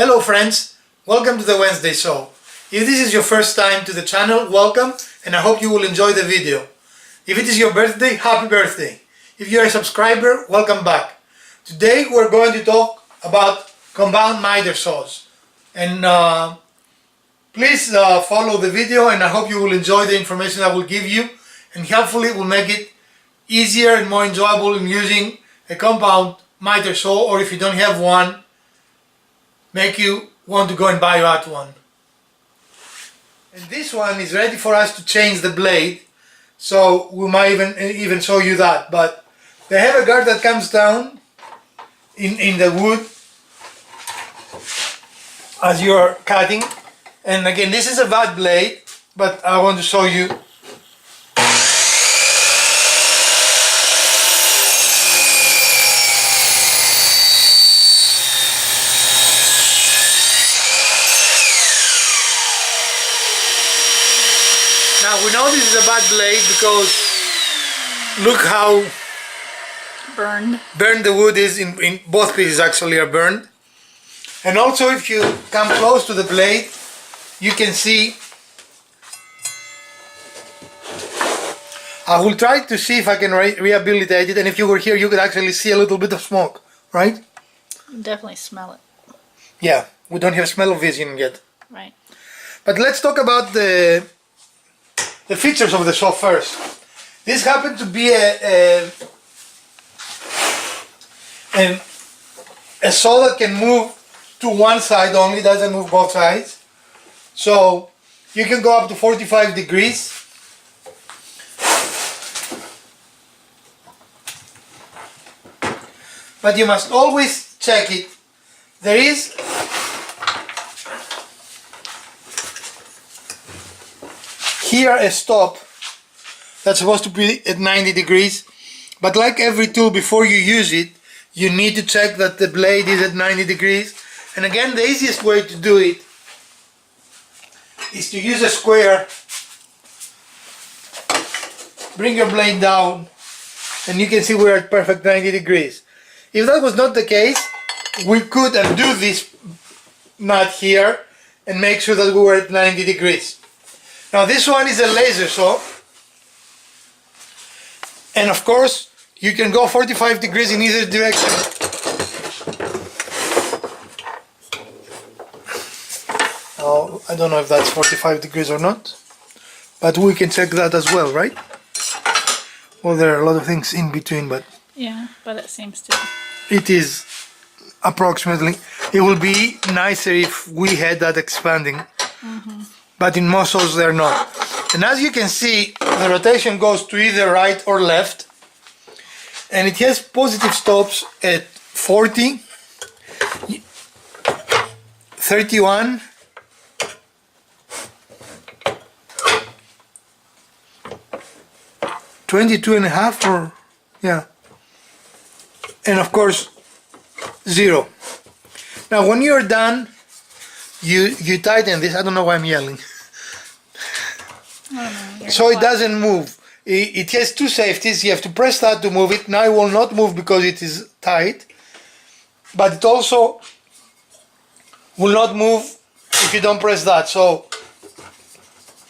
Hello friends, welcome to the Wednesday Show. If this is your first time to the channel, welcome, and I hope you will enjoy the video. If it is your birthday, happy birthday. If you're a subscriber, welcome back. Today we're going to talk about compound miter saws. And please follow the video, and I hope you will enjoy the information I will give you, and hopefully it will make it easier and more enjoyable in using a compound miter saw, or if you don't have one, make you want to go and buy that one. And this one is ready for us to change the blade, so we might even show you that. But they have a guard that comes down in the wood as you're cutting. And again, this is a bad blade, but I want to show you. Now we know this is a bad blade because look how burned the wood is. In both pieces actually are burned. And also if you come close to the blade, you can see, I will try to see if I can rehabilitate it, and if you were here you could actually see a little bit of smoke, right? You can definitely smell it. Yeah, we don't have smell of vision yet. Right. But let's talk about the features of the saw first. This happened to be a saw that can move to one side only, doesn't move both sides. So you can go up to 45 degrees. But you must always check it. There is here a stop that's supposed to be at 90 degrees, but like every tool, before you use it you need to check that the blade is at 90 degrees. And again, the easiest way to do it is to use a square, bring your blade down, and you can see we're at perfect 90 degrees. If that was not the case, we could undo this nut here and make sure that we were at 90 degrees. Now this one is a laser saw, and of course you can go 45 degrees in either direction. Now, I don't know if that's 45 degrees or not, but we can check that as well, right? Well, there are a lot of things in between, but yeah, but it seems to. It is approximately. It will be nicer if we had that expanding. But in most saws they're not. And as you can see, the rotation goes to either right or left, and it has positive stops at 40, 31, 22.5, or yeah, and of course 0. Now when you're done, you tighten this. I don't know why I'm yelling. So it doesn't move. It has two safeties. You have to press that to move it. Now it will not move because it is tight, but it also will not move if you don't press that. So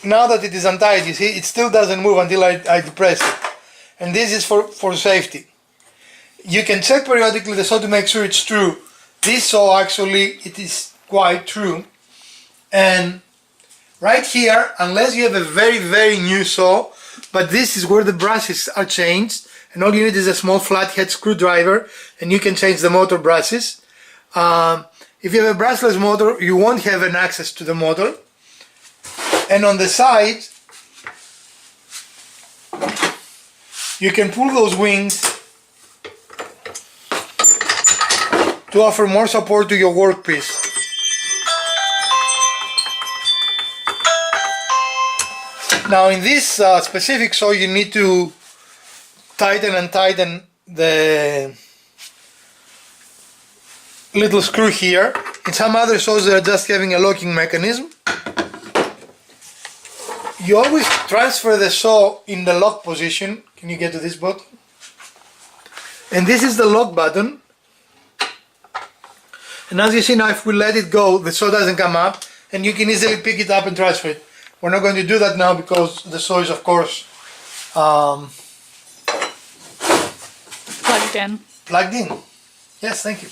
now that it is untied, you see, it still doesn't move until I depress it. And this is for safety. You can check periodically the saw to make sure it's true. This saw actually, it is quite true. And right here, unless you have a very new saw, but this is where the brushes are changed, and all you need is a small flathead screwdriver and you can change the motor brushes. If you have a brushless motor, you won't have an access to the motor. And on the side, you can pull those wings to offer more support to your workpiece. Now in this specific saw you need to tighten and tighten the little screw here. In some other saws they are just having a locking mechanism. You always transfer the saw in the lock position. Can you get to this button? And this is the lock button. And as you see now, if we let it go, the saw doesn't come up, and you can easily pick it up and transfer it. We're not going to do that now because the saw is, of course, Plugged in. plugged in. Yes, thank you.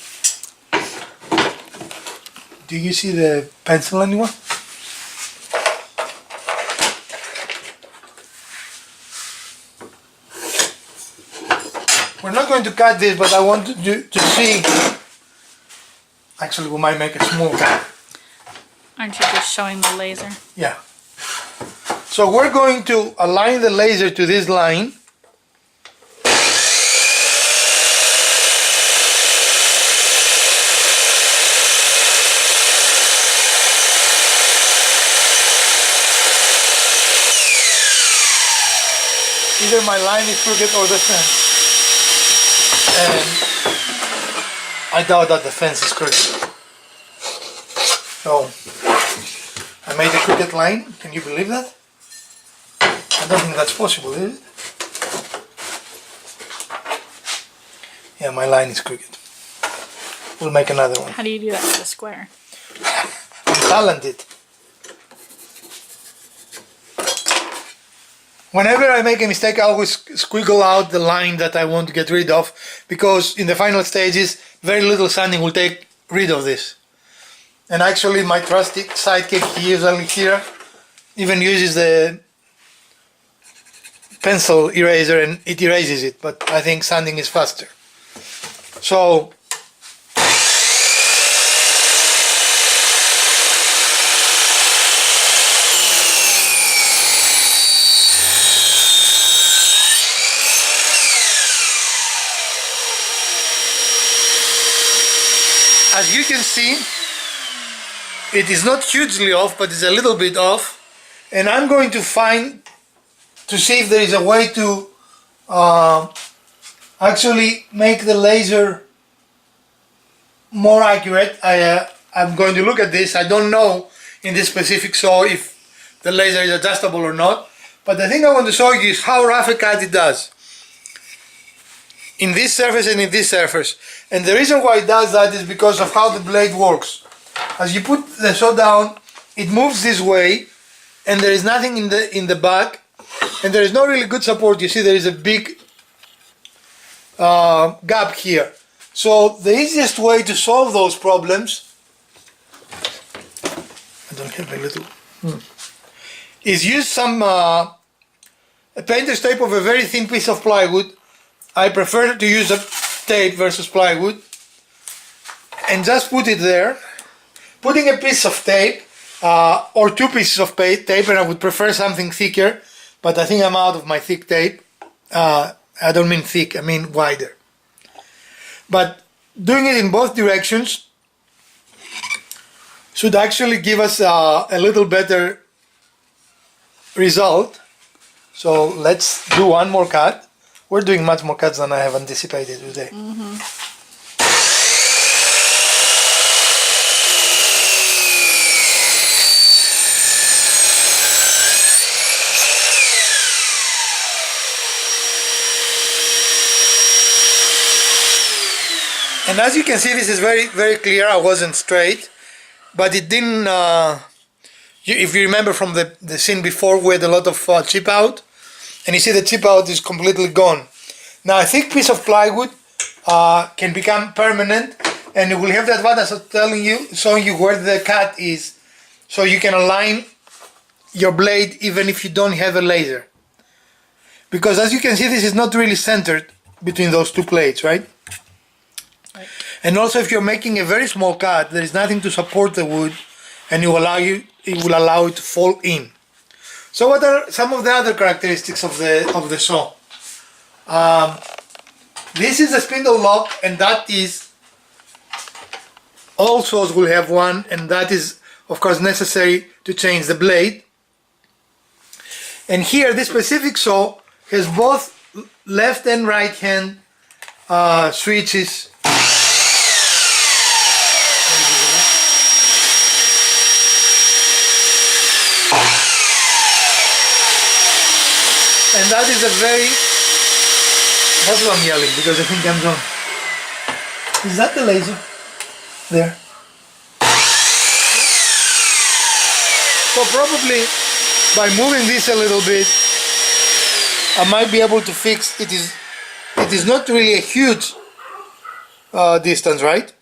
Do you see the pencil anywhere? We're not going to cut this, but I want to see. Actually, we might make it small. Aren't you just showing the laser? Yeah. So we're going to align the laser to this line. Either my line is crooked or the fence. And I doubt that the fence is crooked. So I made a crooked line. Can you believe that? I don't think that's possible, is it? Yeah, my line is crooked. We'll make another one. How do you do that with a square? I'm talented. Whenever I make a mistake, I always squiggle out the line that I want to get rid of, because in the final stages, very little sanding will take rid of this. And actually, my trusty sidekick usually here even uses the pencil eraser and it erases it, but I think sanding is faster. So as you can see, it is not hugely off, but it's a little bit off. And I'm going to see if there is a way to actually make the laser more accurate. I'm going to look at this. I don't know in this specific saw if the laser is adjustable or not. But the thing I want to show you is how rough a cut it does. In this surface and in this surface. And the reason why it does that is because of how the blade works. As you put the saw down, it moves this way, and there is nothing in the back, and there is no really good support. You see there is a big gap here. So the easiest way to solve those problems, I don't have a little, is use some a painter's tape of a very thin piece of plywood. I prefer to use a tape versus plywood, and just put it there. Putting a piece of tape or two pieces of tape, and I would prefer something thicker, but I think I'm out of my thick tape. I don't mean thick, I mean wider. But doing it in both directions should actually give us a little better result. So let's do one more cut. We're doing much more cuts than I have anticipated today. And as you can see, this is very, very clear. I wasn't straight, but it didn't, if you remember from the scene before, we had a lot of chip out, and you see the chip out is completely gone. Now a thick piece of plywood can become permanent, and it will have the advantage of showing you where the cut is, so you can align your blade even if you don't have a laser. Because as you can see, this is not really centered between those two plates, right? And also, if you're making a very small cut, there is nothing to support the wood, and it will allow it to fall in. So what are some of the other characteristics of the saw? This is a spindle lock, and that is, all saws will have one, and that is of course necessary to change the blade. And here, this specific saw has both left and right hand switches. And that is a very, that's why I'm yelling, because the thing comes on. Is that the laser? There. So probably by moving this a little bit, I might be able to fix it. It is not really a huge distance, right?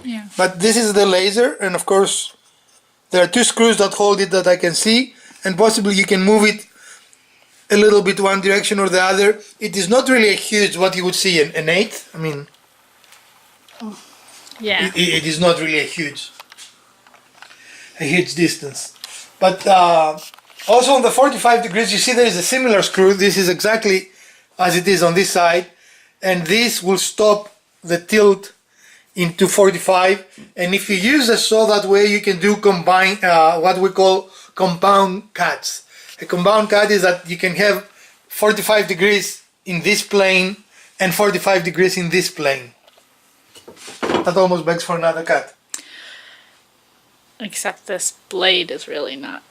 Yeah. But this is the laser, and of course there are two screws that hold it that I can see, and possibly you can move it a little bit one direction or the other. It is not really a huge, what you would see, an eighth. I mean, Yeah. it is not really a huge distance. But also on the 45 degrees, you see there is a similar screw. This is exactly as it is on this side, and this will stop the tilt into 45. And if you use a saw that way, you can do combine what we call compound cuts. A compound cut is that you can have 45 degrees in this plane and 45 degrees in this plane. That almost begs for another cut. Except this blade is really not.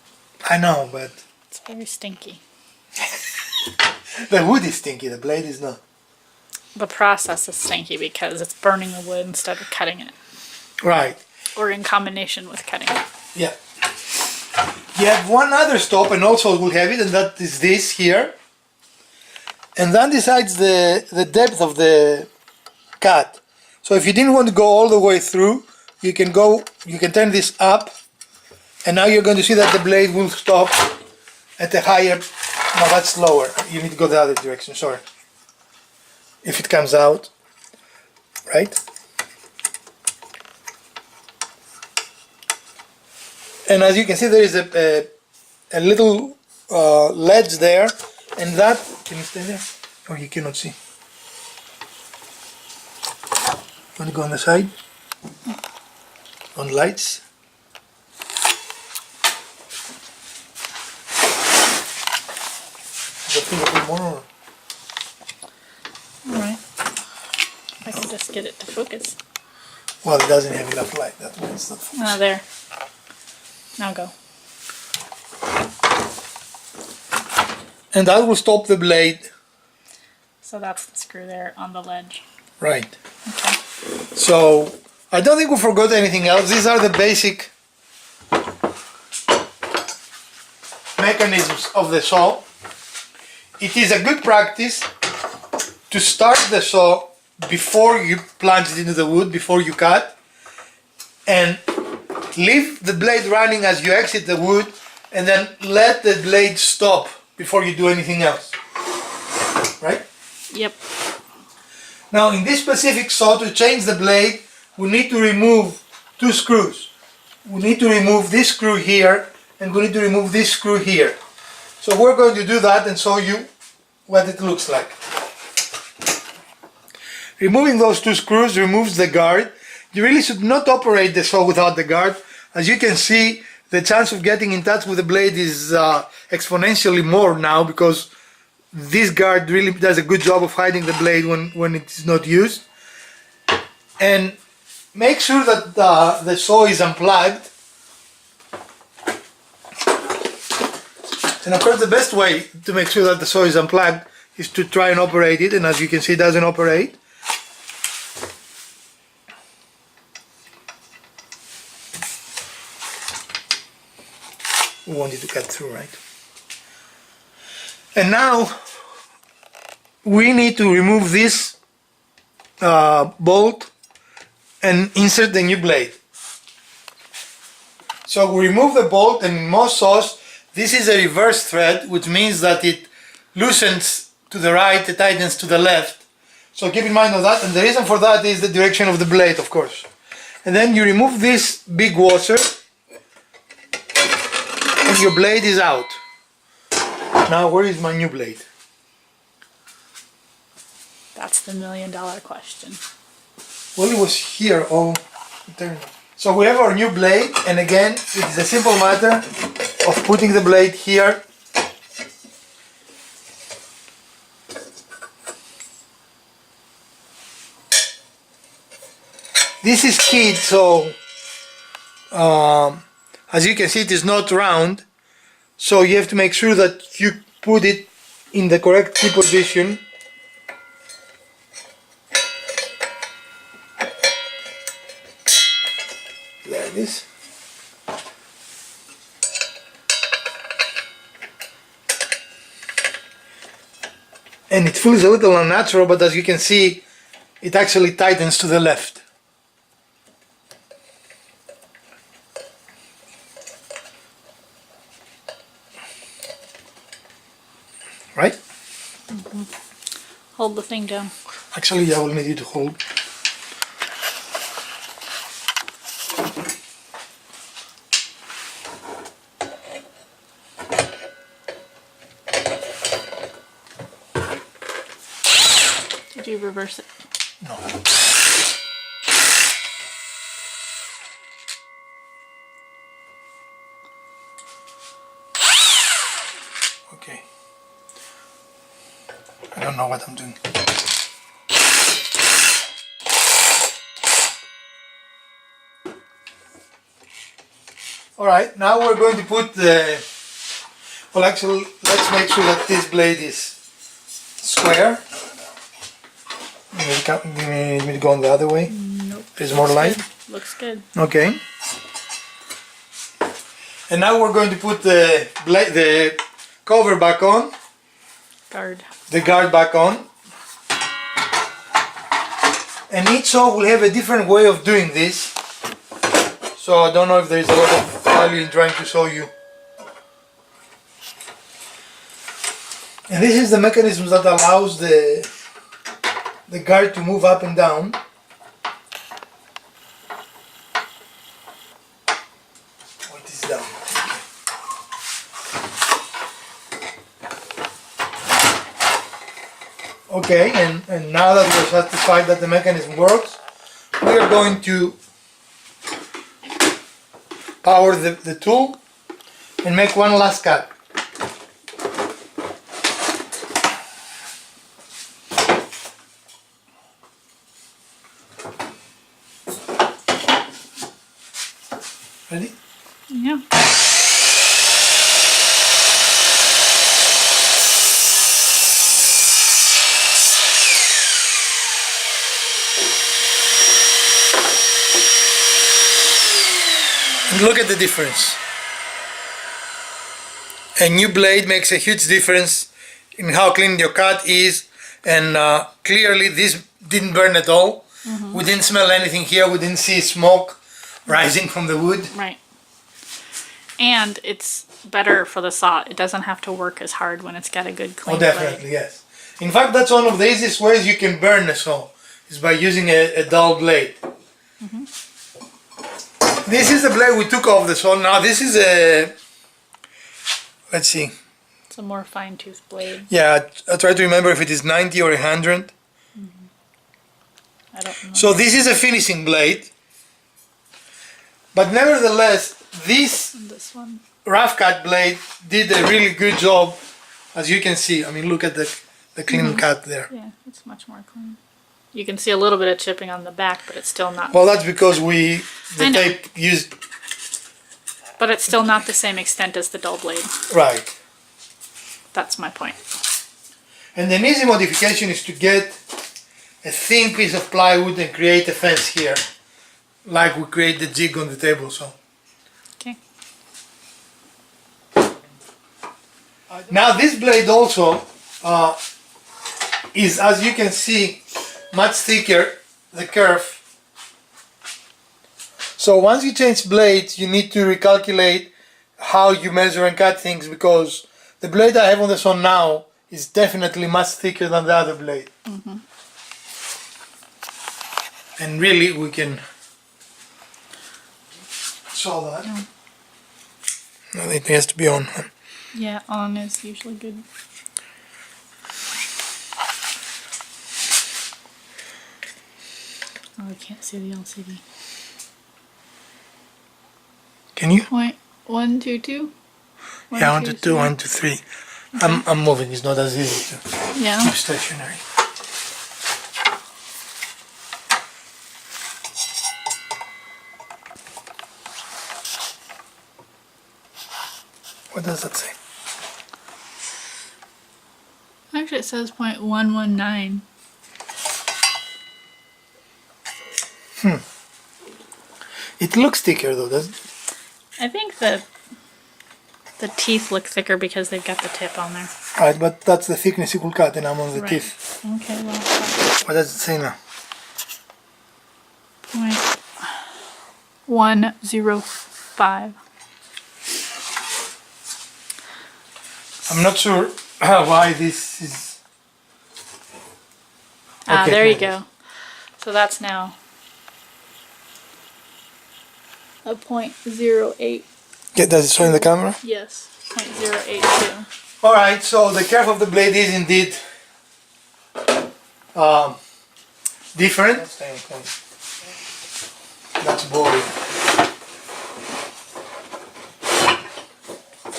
I know, but It's very stinky. the wood is stinky, the blade is not. The process is stinky because it's burning the wood instead of cutting it. Right. Or in combination with cutting it. Yeah. You have one other stop, and also will have it, and that is this here. And that decides the depth of the cut. So if you didn't want to go all the way through, you can turn this up, and now you're going to see that the blade will stop at a higher. No, that's lower. You need to go the other direction. Sorry. If it comes out, right? And as you can see, there is a little ledge there, and that, can you stay there? Oh, you cannot see. Want to go on the side? On lights? Is that a little more? Or? Alright. I can just get it to focus. Well, it doesn't have enough light. That way it's not focused. Ah, there. Now go. And that will stop the blade. So that's the screw there on the ledge. Right. Okay. So I don't think we forgot anything else. These are the basic mechanisms of the saw. It is a good practice to start the saw before you plunge it into the wood, before you cut, and leave the blade running as you exit the wood, and then let the blade stop before you do anything else. Right? Yep. Now in this specific saw, to change the blade, we need to remove two screws. We need to remove this screw here, and we need to remove this screw here. So we're going to do that and show you what it looks like. Removing those two screws removes the guard. You really should not operate the saw without the guard. As you can see, the chance of getting in touch with the blade is exponentially more now, because this guard really does a good job of hiding the blade when it is not used. And make sure that the saw is unplugged. And of course the best way to make sure that the saw is unplugged is to try and operate it, and as you can see, it doesn't operate. We want it to cut through, right? And now we need to remove this bolt and insert the new blade. So we remove the bolt, and in most saws this is a reverse thread, which means that it loosens to the right, it tightens to the left. So keep in mind of that, and the reason for that is the direction of the blade, of course. And then you remove this big washer, and your blade is out. Now where is my new blade? That's the $1 million question. Well, it was here all eternal. So we have our new blade, and again it is a simple matter of putting the blade here. This is keyed, so as you can see, it is not round, so you have to make sure that you put it in the correct key position. There it is. And it feels a little unnatural, but as you can see, it actually tightens to the left. Right? Hold the thing down. Actually, I will need you to hold. Did you reverse it? No. Okay. I don't know what I'm doing. Alright, now we're going to put the... Well, actually, let's make sure that this blade is square. You need me to go on the other way? Nope. There's more light? Good. Looks good. Okay. And now we're going to put the cover back on. Guard. The guard back on. And each saw will have a different way of doing this. So I don't know if there's a lot of value in trying to show you. And this is the mechanism that allows the guard to move up and down. Oh, it is down. Okay, and now that we're satisfied that the mechanism works, we are going to power the tool and make one last cut. Ready? Yeah. And look at the difference. A new blade makes a huge difference in how clean your cut is, and clearly this didn't burn at all. We didn't smell anything here, we didn't see smoke rising from the wood. Right. And it's better for the saw. It doesn't have to work as hard when it's got a good clean Oh, definitely, yes. In fact, that's one of the easiest ways you can burn a saw, is by using a dull blade. This is the blade we took off the saw. Now this is a, let's see. It's a more fine-tooth blade. Yeah, I try to remember if it is 90 or 100. I don't know. So this is a finishing blade. But nevertheless, this This one. rough cut blade did a really good job, as you can see. I mean, look at the clean cut there. Yeah, it's much more clean. You can see a little bit of chipping on the back, but it's still not. Well, that's because I the know. tape used, But it's still not the same extent as the dull blade. right. That's my point. And an easy modification is to get a thin piece of plywood and create a fence here, like we create the jig on the table. So Okay. now this blade also is, as you can see, much thicker, the curve. So once you change blades, you need to recalculate how you measure and cut things, because the blade I have on the saw now is definitely much thicker than the other blade. And really we can saw that. No, it has to be on. Yeah, on is usually good. Oh, I can't see the LCD. Can you? 0.122? Yeah, 1 to 2, 1 to 3. I'm moving, it's not as easy to Yeah. keep stationary. What does that say? Actually, it says 0.119. It looks thicker though, doesn't it? I think the teeth look thicker because they've got the tip on there. Right, but that's the thickness you could cut, and I'm on the Right. teeth. Okay, well, What does it say now? 0.105. I'm not sure why this is. Okay, There you fine. go. So that's now a 0.08. Does it show in the camera? Yes, 0.082. Alright, so the curve of the blade is indeed different. That's boring.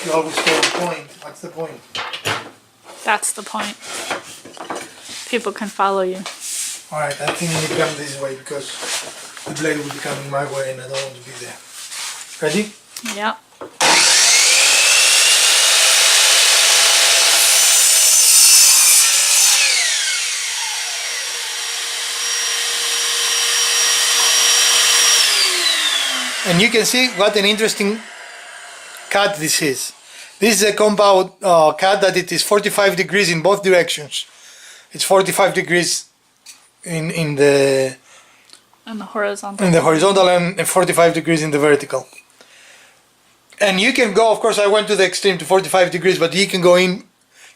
You always stay on point. What's the point? That's the point. People can follow you. Alright, I think you need to come this way because the blade will be coming my way and I don't want to be there. Ready? Yeah. And you can see what an interesting cut this is. This is a compound cut that it is 45 degrees in both directions. It's 45 degrees in the horizontal and 45 degrees in the vertical. And you can go, of course I went to the extreme to 45 degrees, but you can go in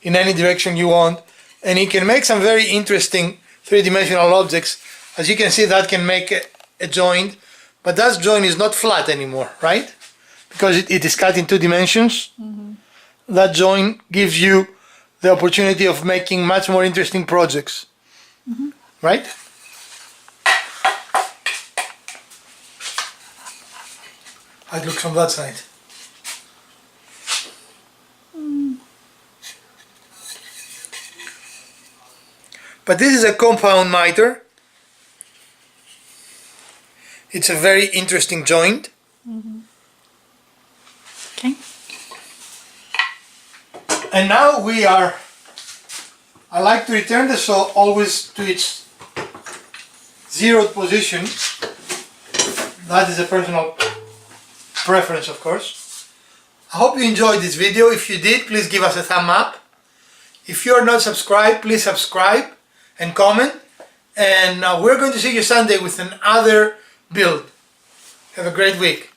any direction you want, and you can make some very interesting three-dimensional objects. As you can see, that can make a joint, but that joint is not flat anymore, right? Because it is cut in 2 dimensions. Mm-hmm. That joint gives you the opportunity of making much more interesting projects, mm-hmm. right? How it looks from that side. But this is a compound miter. It's a very interesting joint. Mm-hmm. Okay. And now I like to return the saw always to its zeroed position. That is a personal preference, of course. I hope you enjoyed this video. If you did, please give us a thumb up. If you are not subscribed, please subscribe and comment. And we're going to see you Sunday with another build. Have a great week.